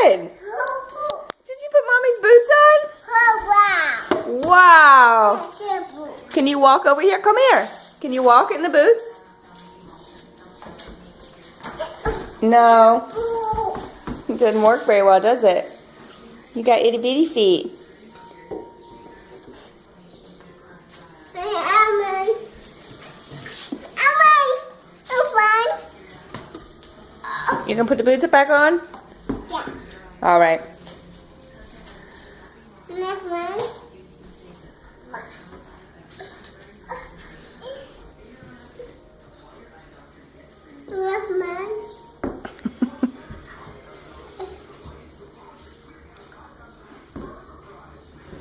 doing? Did you put mommy's boots on? Wow. Can you walk over here? Come here. Can you walk in the boots? No. It doesn't work very well, does it? You got itty bitty feet. You gonna put the boots back on? Yeah. All right. Next one. Next one.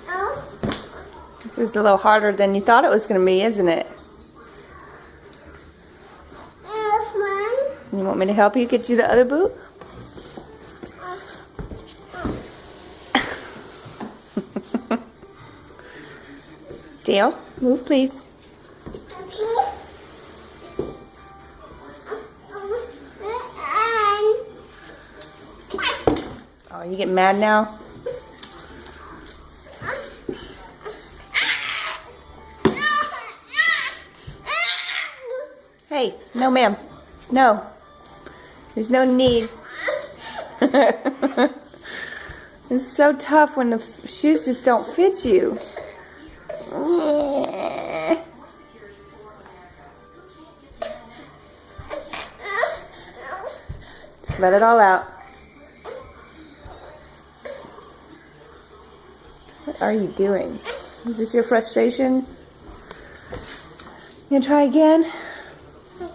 Oh. This is a little harder than you thought it was gonna be, isn't it? Next one. You want me to help you get you the other boot? Dale, move please. Oh, you getting mad now? Hey, no ma'am. No. There's no need. It's so tough when the shoes just don't fit you. Just let it all out. What are you doing? Is this your frustration? You gonna try again?